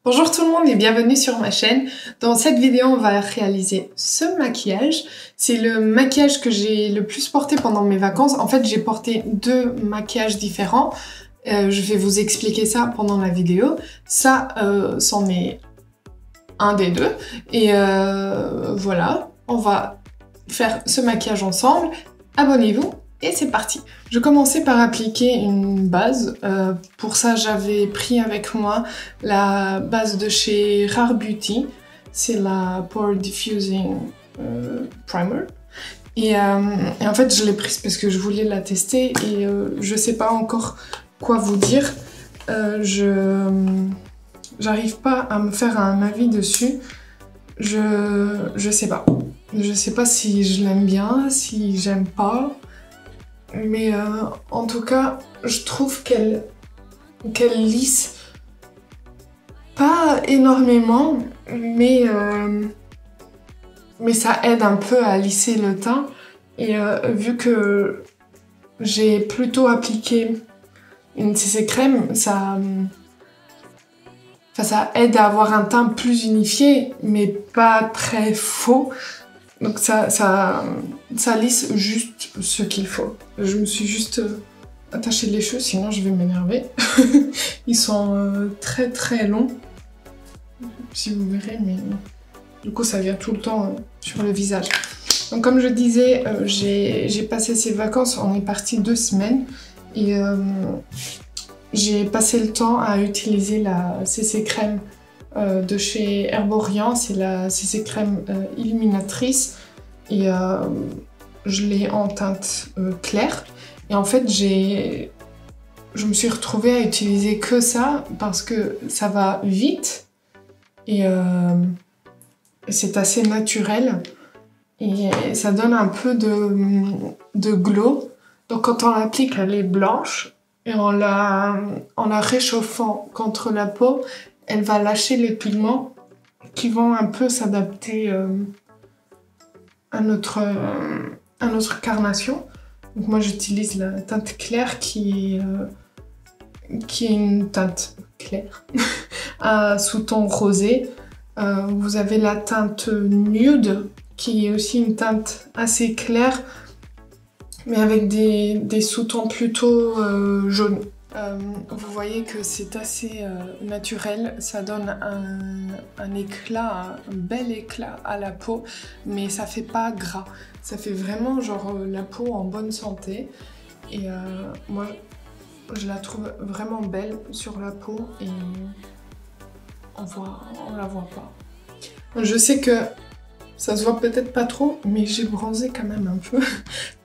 Bonjour tout le monde et bienvenue sur ma chaîne. Dans cette vidéo, on va réaliser ce maquillage. C'est le maquillage que j'ai le plus porté pendant mes vacances. En fait, j'ai porté deux maquillages différents. Je vais vous expliquer ça pendant la vidéo. Ça, c'en est un des deux. Et voilà, on va faire ce maquillage ensemble. Abonnez-vous. Et c'est parti. Je commençais par appliquer une base. Pour ça, j'avais pris avec moi la base de chez Rare Beauty. C'est la Pore Diffusing Primer. Et en fait, je l'ai prise parce que je voulais la tester et je sais pas encore quoi vous dire. J'arrive pas à me faire un avis dessus. Je sais pas. Je sais pas si je l'aime bien, si j'aime pas. Mais en tout cas, je trouve qu'elle lisse pas énormément, mais ça aide un peu à lisser le teint. Et vu que j'ai plutôt appliqué une CC crème, ça aide à avoir un teint plus unifié, mais pas très faux. Donc ça lisse juste ce qu'il faut. Je me suis juste attaché les cheveux, sinon je vais m'énerver. Ils sont très très longs, si vous verrez, mais du coup ça vient tout le temps sur le visage. Donc comme je disais, j'ai passé ces vacances, on est parti 2 semaines, et j'ai passé le temps à utiliser la CC crème de chez Herborian, c'est la CC crème illuminatrice et je l'ai en teinte claire. Et en fait, je me suis retrouvée à utiliser que ça parce que ça va vite et c'est assez naturel et ça donne un peu de glow. Donc quand on l'applique, elle est blanche et en la réchauffant contre la peau, elle va lâcher les pigments qui vont un peu s'adapter à notre carnation. Donc moi j'utilise la teinte claire qui est une teinte claire à sous-ton rosé. Vous avez la teinte nude qui est aussi une teinte assez claire mais avec des sous-tons plutôt jaunes. Vous voyez que c'est assez naturel, ça donne un éclat, un bel éclat à la peau, mais ça fait pas gras. Ça fait vraiment genre la peau en bonne santé. Et moi, je la trouve vraiment belle sur la peau et on la voit pas. Je sais que ça se voit peut-être pas trop, mais j'ai bronzé quand même un peu.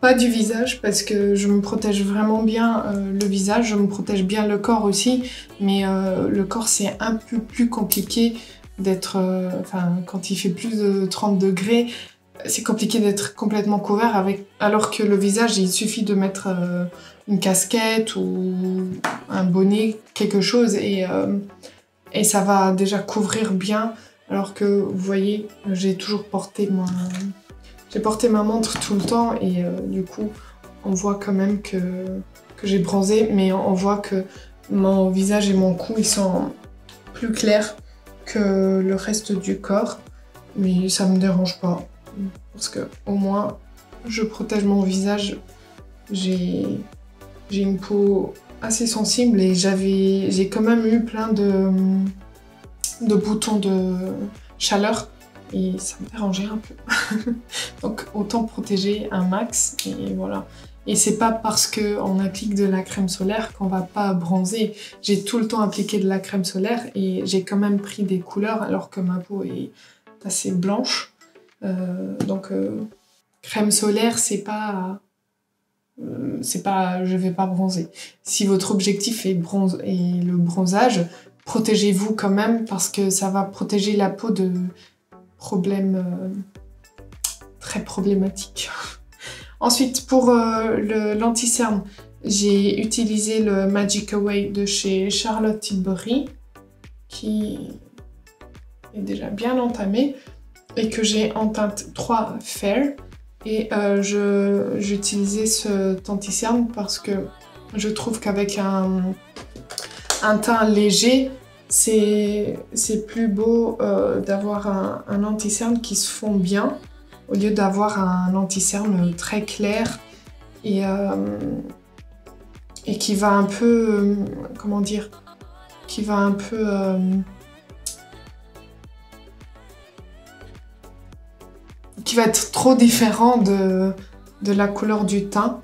Pas du visage, parce que je me protège vraiment bien le visage, je me protège bien le corps aussi, mais le corps c'est un peu plus compliqué d'être... quand il fait plus de 30 degrés, c'est compliqué d'être complètement couvert, alors que le visage, il suffit de mettre une casquette ou un bonnet, quelque chose, et ça va déjà couvrir bien. Alors que, vous voyez, j'ai toujours porté ma montre tout le temps et du coup, on voit quand même que j'ai bronzé, mais on voit que mon visage et mon cou, ils sont plus clairs que le reste du corps. Mais ça me dérange pas, parce que au moins, je protège mon visage. J'ai une peau assez sensible et j'ai quand même eu plein de boutons de chaleur et ça me dérangeait un peu. Donc autant protéger un max et voilà. Et c'est pas parce qu'on applique de la crème solaire qu'on va pas bronzer. J'ai tout le temps appliqué de la crème solaire et j'ai quand même pris des couleurs alors que ma peau est assez blanche. Donc crème solaire, c'est pas je vais pas bronzer. Si votre objectif est le bronzage, protégez-vous quand même parce que ça va protéger la peau de problèmes très problématiques. Ensuite, pour l'anti-cerne, j'ai utilisé le Magic Away de chez Charlotte Tilbury qui est déjà bien entamé et que j'ai en teinte 3 Fair. Et j'utilisais cet anti-cerne parce que je trouve qu'avec un teint léger, c'est plus beau d'avoir un anti-cerne qui se fond bien au lieu d'avoir un anti-cerne très clair et qui va un peu, comment dire, qui va un peu qui va être trop différent de la couleur du teint.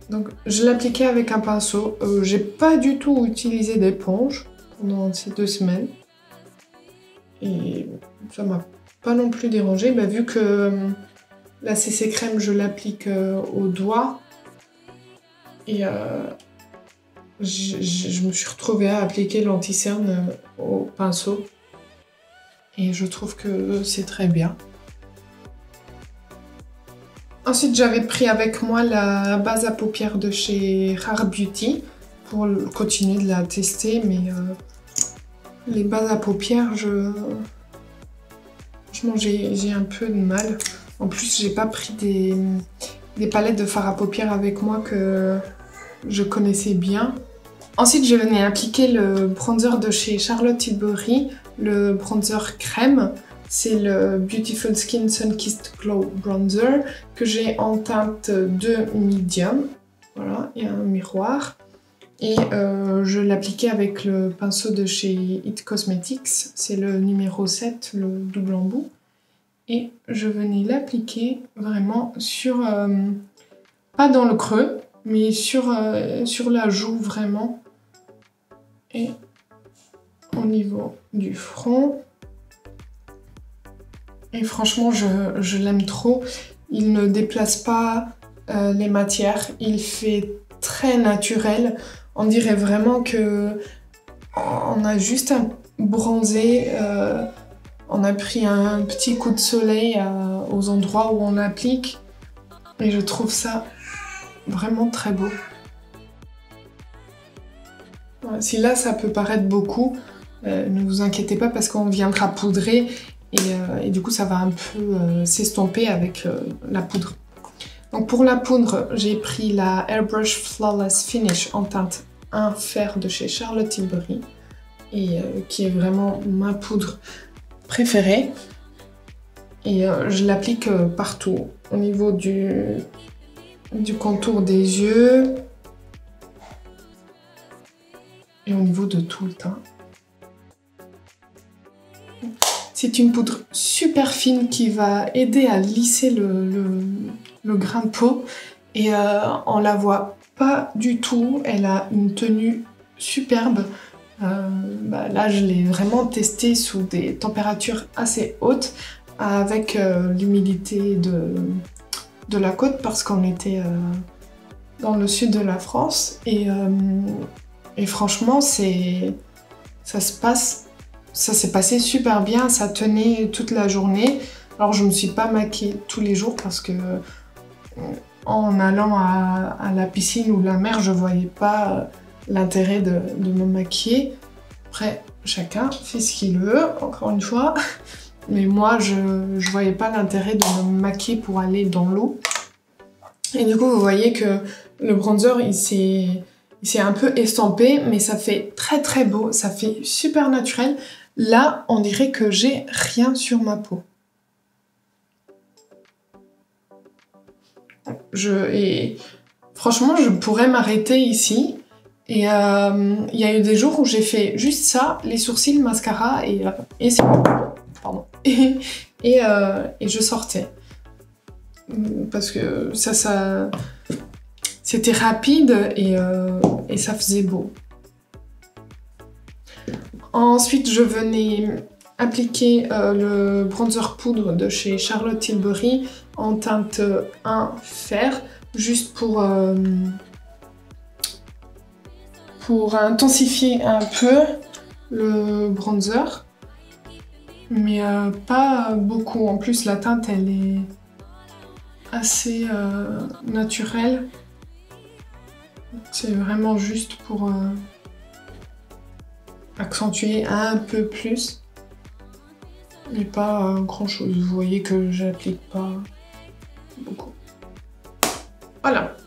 Donc je l'appliquais avec un pinceau. J'ai pas du tout utilisé d'éponge pendant ces 2 semaines. Et ça m'a pas non plus dérangé. Bah, vu que la CC crème, je l'applique au doigt. Et je me suis retrouvée à appliquer l'anti-cerne au pinceau. Et je trouve que c'est très bien. Ensuite, j'avais pris avec moi la base à paupières de chez Rare Beauty pour continuer de la tester, mais les bases à paupières, franchement, j'ai un peu de mal. En plus, j'ai pas pris des palettes de fard à paupières avec moi que je connaissais bien. Ensuite, je venais appliquer le bronzer de chez Charlotte Tilbury, le bronzer crème. C'est le Beautiful Skin Sun-Kissed Glow Bronzer que j'ai en teinte 2 medium. Voilà, il y a un miroir. Et je l'appliquais avec le pinceau de chez It Cosmetics. C'est le numéro 7, le double embout. Et je venais l'appliquer vraiment sur... pas dans le creux, mais sur la joue vraiment. Et au niveau du front. Et franchement, je l'aime trop. Il ne déplace pas les matières. Il fait très naturel. On dirait vraiment que on a juste un bronzé. On a pris un petit coup de soleil aux endroits où on applique. Et je trouve ça vraiment très beau. Si là, ça peut paraître beaucoup, ne vous inquiétez pas parce qu'on viendra poudrer. Et du coup, ça va un peu s'estomper avec la poudre. Donc pour la poudre, j'ai pris la Airbrush Flawless Finish en teinte 1 fer de chez Charlotte Tilbury. Et qui est vraiment ma poudre préférée. Et je l'applique partout. Au niveau du contour des yeux. Et au niveau de tout le teint. C'est une poudre super fine qui va aider à lisser le grain de peau. Et on la voit pas du tout. Elle a une tenue superbe. Là, je l'ai vraiment testée sous des températures assez hautes avec l'humidité de la côte parce qu'on était dans le sud de la France. Et franchement, ça s'est passé super bien, ça tenait toute la journée. Alors je me suis pas maquillée tous les jours parce que en allant à la piscine ou la mer, je voyais pas l'intérêt de me maquiller. Après, chacun fait ce qu'il veut, encore une fois. Mais moi, je voyais pas l'intérêt de me maquiller pour aller dans l'eau. Et du coup, vous voyez que le bronzer, il s'est un peu estampé, mais ça fait très très beau, ça fait super naturel. Là, on dirait que j'ai rien sur ma peau. Franchement, je pourrais m'arrêter ici. Et il y a eu des jours où j'ai fait juste ça, les sourcils, le mascara, et c'est bon. Pardon. Et je sortais. Parce que ça c'était rapide et ça faisait beau. Ensuite, je venais appliquer le bronzer poudre de chez Charlotte Tilbury en teinte 1 fer, juste pour intensifier un peu le bronzer, mais pas beaucoup. En plus, la teinte, elle est assez naturelle. C'est vraiment juste pour accentuer un peu plus, mais pas grand chose. Vous voyez que j'applique pas beaucoup. Voilà.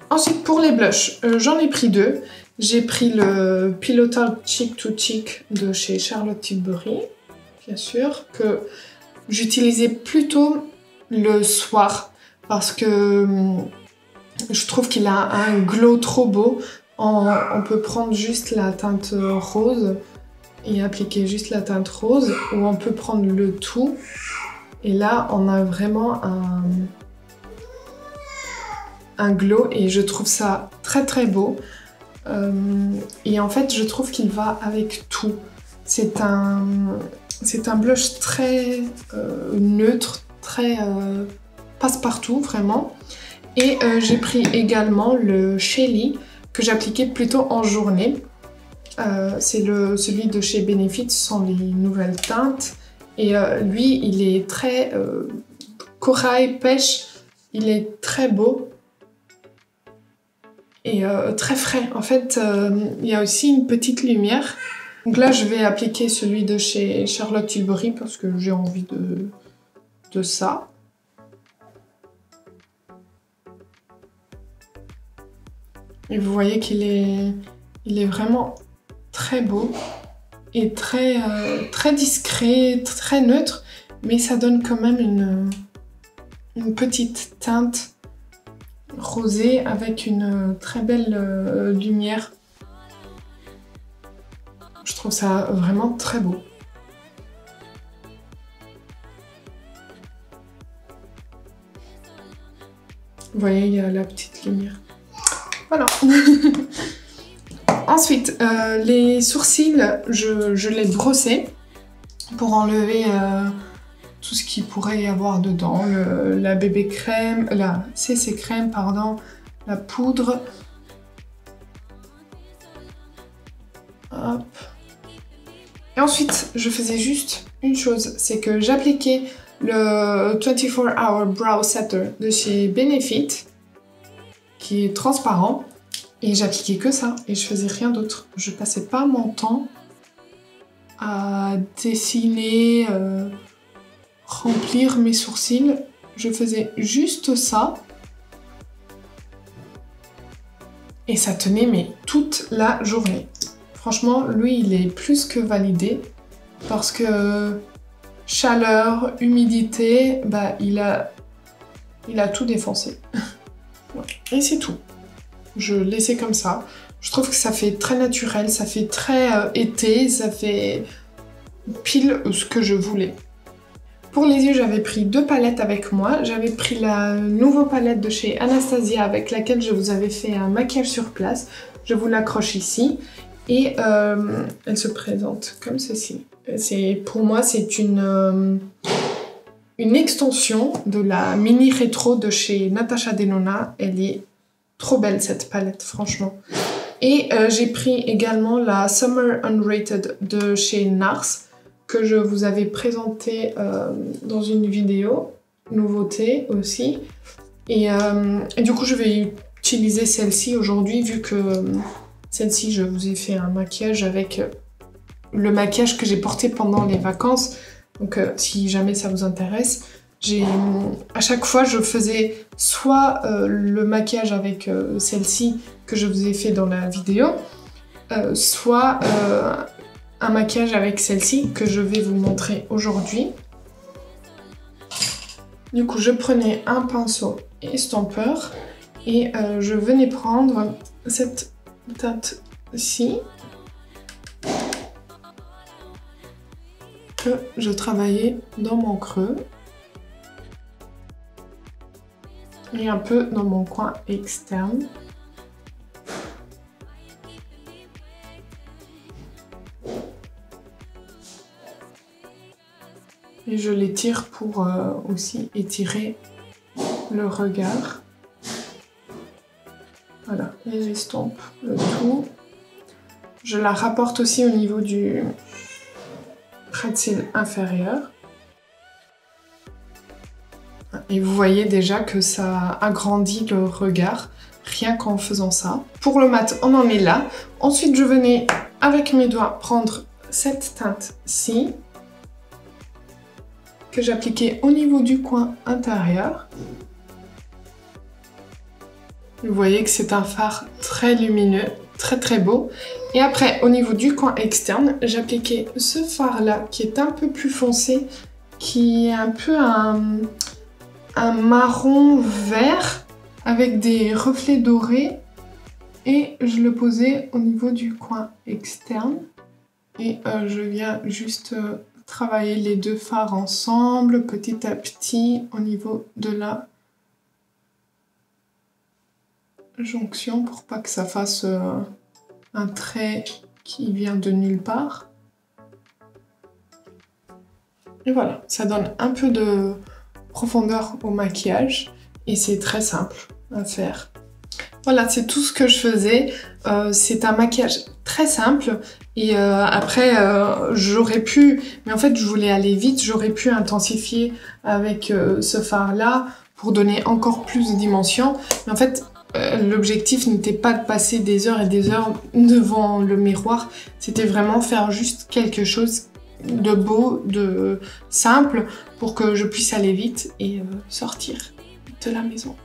Ensuite, pour les blushs, j'en ai pris 2. J'ai pris le Pillow Talk Cheek to Cheek de chez Charlotte Tilbury, bien sûr, que j'utilisais plutôt le soir parce que je trouve qu'il a un glow trop beau. On peut prendre juste la teinte rose et appliquer juste la teinte rose, ou on peut prendre le tout. Et là, on a vraiment un glow et je trouve ça très très beau. Et en fait, je trouve qu'il va avec tout. C'est un blush très neutre, très passe-partout, vraiment. Et j'ai pris également le Shelly, que j'appliquais plutôt en journée. C'est celui de chez Benefit, ce sont les nouvelles teintes. Et lui, il est très corail, pêche, il est très beau. Et très frais. En fait, il y a aussi une petite lumière. Donc là, je vais appliquer celui de chez Charlotte Tilbury parce que j'ai envie de ça. Et vous voyez qu'il est vraiment très beau et très discret, très neutre, mais ça donne quand même une petite teinte rosée avec une très belle lumière. Je trouve ça vraiment très beau. Vous voyez, il y a la petite lumière. Voilà. Ensuite, les sourcils, je les brossais pour enlever tout ce qu'il pourrait y avoir dedans. La bébé crème, la CC crème, pardon, la poudre. Hop. Et ensuite, je faisais juste une chose, c'est que j'appliquais le 24 Hour Brow Setter de chez Benefit, qui est transparent, et j'appliquais que ça, et je faisais rien d'autre. Je passais pas mon temps à dessiner, remplir mes sourcils. Je faisais juste ça, et ça tenait mais toute la journée. Franchement, lui, il est plus que validé, parce que chaleur, humidité, bah il a tout défoncé. Et c'est tout. Je laissais comme ça. Je trouve que ça fait très naturel, ça fait très été, ça fait pile ce que je voulais. Pour les yeux, j'avais pris 2 palettes avec moi. J'avais pris la nouvelle palette de chez Anastasia avec laquelle je vous avais fait un maquillage sur place. Je vous l'accroche ici. Et elle se présente comme ceci. Pour moi, c'est une extension de la mini rétro de chez Natasha Denona. Elle est trop belle cette palette, franchement. Et j'ai pris également la Summer Unrated de chez NARS, que je vous avais présentée dans une vidéo, nouveauté aussi. Et du coup, je vais utiliser celle-ci aujourd'hui, vu que celle-ci, je vous ai fait un maquillage avec le maquillage que j'ai porté pendant les vacances. Donc si jamais ça vous intéresse, à chaque fois je faisais soit le maquillage avec celle-ci que je vous ai fait dans la vidéo, soit un maquillage avec celle-ci que je vais vous montrer aujourd'hui. Du coup, je prenais un pinceau estompeur et je venais prendre cette teinte-ci que je travaillais dans mon creux et un peu dans mon coin externe. Et je l'étire pour aussi étirer le regard. Voilà, et j'estompe le tout. Je la rapporte aussi au niveau du trait de cils inférieur. Et vous voyez déjà que ça agrandit le regard, rien qu'en faisant ça. Pour le mat, on en est là. Ensuite, je venais avec mes doigts prendre cette teinte-ci, que j'appliquais au niveau du coin intérieur. Vous voyez que c'est un fard très lumineux, très très beau. Et après, au niveau du coin externe, j'ai appliqué ce fard-là qui est un peu plus foncé, qui est un peu un marron vert avec des reflets dorés. Et je le posais au niveau du coin externe. Et je viens juste travailler les deux fards ensemble, petit à petit, au niveau de la jonction, pour pas que ça fasse un trait qui vient de nulle part. Et voilà, ça donne un peu de profondeur au maquillage. Et c'est très simple à faire. Voilà, c'est tout ce que je faisais. C'est un maquillage très simple. Et après, j'aurais pu... Mais en fait, je voulais aller vite. J'aurais pu intensifier avec ce fard-là pour donner encore plus de dimension. Mais en fait, l'objectif n'était pas de passer des heures et des heures devant le miroir. C'était vraiment faire juste quelque chose de beau, de simple, pour que je puisse aller vite et sortir de la maison.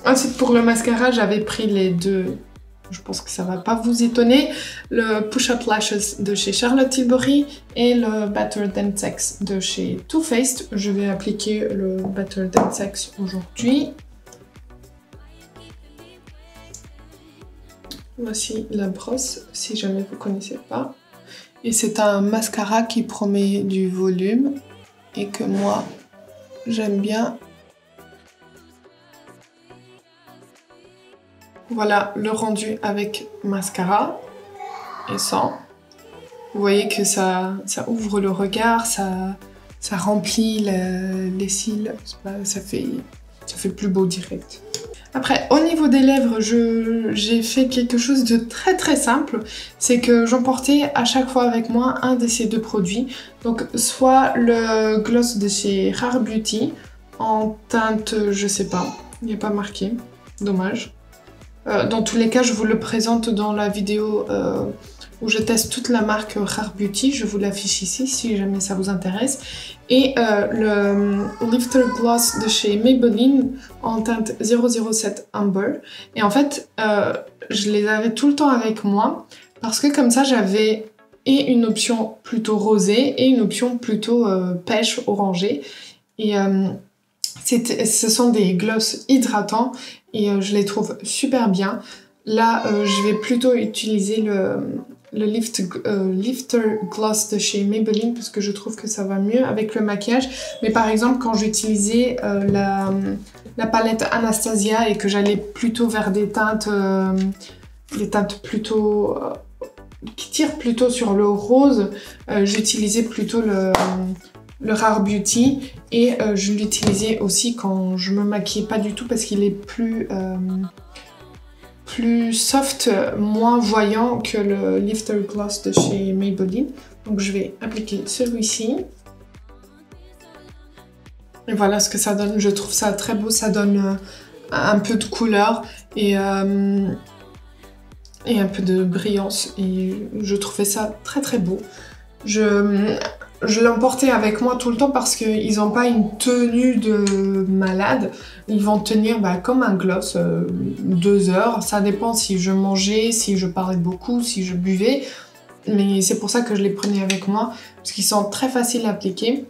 Ensuite, pour le mascara, j'avais pris les deux, je pense que ça va pas vous étonner, le Push Up Lashes de chez Charlotte Tilbury et le Better Than Sex de chez Too Faced. Je vais appliquer le Better Than Sex aujourd'hui. Voici la brosse, si jamais vous ne connaissez pas. Et c'est un mascara qui promet du volume et que moi, j'aime bien. Voilà le rendu avec mascara et sans. Vous voyez que ça ouvre le regard, ça remplit les cils, ça fait plus beau direct. Après, au niveau des lèvres, j'ai fait quelque chose de très très simple. C'est que j'emportais à chaque fois avec moi un de ces deux produits. Donc, soit le gloss de chez Rare Beauty, en teinte, je sais pas, il n'y a pas marqué, dommage. Dans tous les cas, je vous le présente dans la vidéo où je teste toute la marque Rare Beauty. Je vous l'affiche ici si jamais ça vous intéresse. Et le Lifter Gloss de chez Maybelline en teinte 007 Amber. Et en fait, je les avais tout le temps avec moi parce que comme ça, j'avais et une option plutôt rosée et une option plutôt pêche orangée. Et ce sont des gloss hydratants et je les trouve super bien. Là, je vais plutôt utiliser le Lifter Gloss de chez Maybelline parce que je trouve que ça va mieux avec le maquillage. Mais par exemple, quand j'utilisais la palette Anastasia et que j'allais plutôt vers des teintes plutôt... qui tirent plutôt sur le rose, j'utilisais plutôt le Rare Beauty et je l'utilisais aussi quand je me maquillais pas du tout parce qu'il est plus soft, moins voyant que le Lifter Gloss de chez Maybelline. Donc je vais appliquer celui-ci. Et voilà ce que ça donne. Je trouve ça très beau, ça donne un peu de couleur et un peu de brillance. Et je trouvais ça très très beau. Je l'emportais avec moi tout le temps parce qu'ils n'ont pas une tenue de malade. Ils vont tenir comme un gloss 2 heures. Ça dépend si je mangeais, si je parlais beaucoup, si je buvais. Mais c'est pour ça que je les prenais avec moi. Parce qu'ils sont très faciles à appliquer.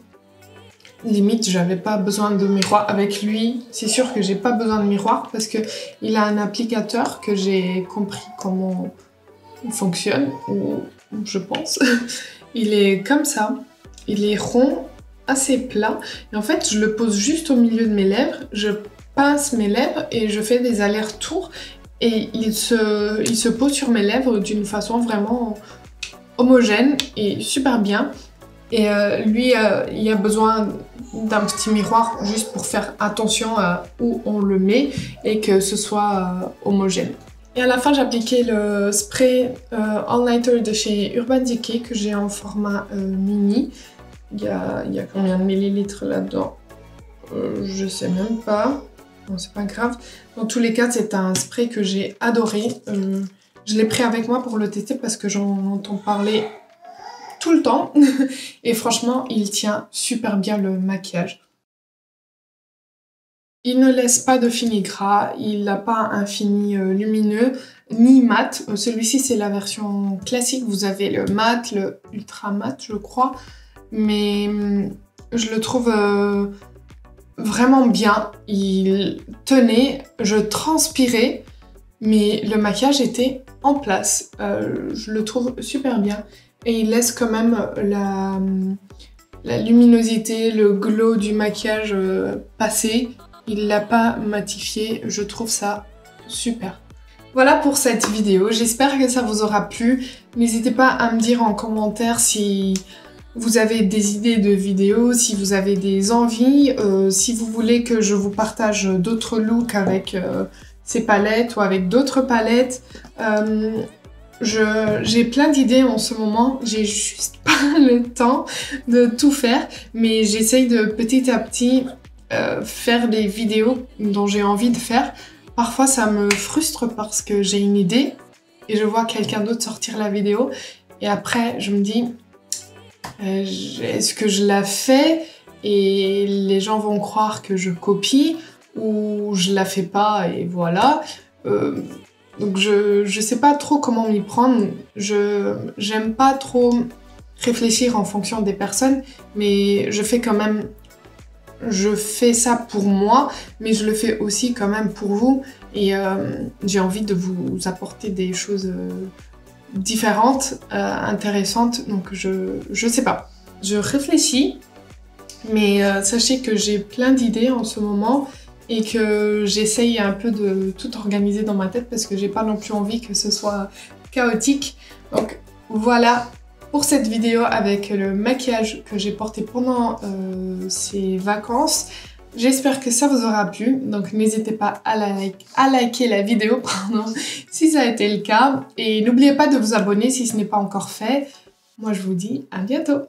Limite, j'avais pas besoin de miroir. Avec lui, c'est sûr que j'ai pas besoin de miroir parce qu'il a un applicateur que j'ai compris comment il fonctionne. Ou je pense. Il est comme ça. Il est rond, assez plat. Et en fait, je le pose juste au milieu de mes lèvres. Je pince mes lèvres et je fais des allers-retours. Et il se pose sur mes lèvres d'une façon vraiment homogène et super bien. Et lui, il a besoin d'un petit miroir juste pour faire attention à où on le met et que ce soit homogène. Et à la fin, j'ai appliqué le spray All Nighter de chez Urban Decay que j'ai en format mini. Il y a combien de millilitres là-dedans? Je sais même pas. Bon, c'est pas grave. Dans tous les cas, c'est un spray que j'ai adoré. Je l'ai pris avec moi pour le tester parce que j'en entends parler tout le temps. Et franchement, il tient super bien le maquillage. Il ne laisse pas de fini gras, il n'a pas un fini lumineux, ni mat. Celui-ci, c'est la version classique. Vous avez le mat, le ultra mat, je crois. Mais je le trouve vraiment bien. Il tenait, je transpirais, mais le maquillage était en place. Je le trouve super bien. Et il laisse quand même la luminosité, le glow du maquillage passer. Il l'a pas matifié, je trouve ça super. Voilà pour cette vidéo, j'espère que ça vous aura plu. N'hésitez pas à me dire en commentaire si vous avez des idées de vidéos, si vous avez des envies, si vous voulez que je vous partage d'autres looks avec ces palettes ou avec d'autres palettes. J'ai plein d'idées en ce moment, j'ai juste pas le temps de tout faire, mais j'essaye de petit à petit faire des vidéos dont j'ai envie de faire. Parfois ça me frustre parce que j'ai une idée et je vois quelqu'un d'autre sortir la vidéo et après je me dis est-ce que je la fais et les gens vont croire que je copie ou je la fais pas et voilà. Donc je sais pas trop comment m'y prendre, j'aime pas trop réfléchir en fonction des personnes, mais je fais ça pour moi, mais je le fais aussi quand même pour vous, et j'ai envie de vous apporter des choses différentes, intéressantes, donc je sais pas. Je réfléchis, mais sachez que j'ai plein d'idées en ce moment, et que j'essaye un peu de tout organiser dans ma tête parce que j'ai pas non plus envie que ce soit chaotique. Donc voilà pour cette vidéo avec le maquillage que j'ai porté pendant ces vacances. J'espère que ça vous aura plu, donc n'hésitez pas à liker la vidéo si ça a été le cas. Et n'oubliez pas de vous abonner si ce n'est pas encore fait. Moi je vous dis à bientôt.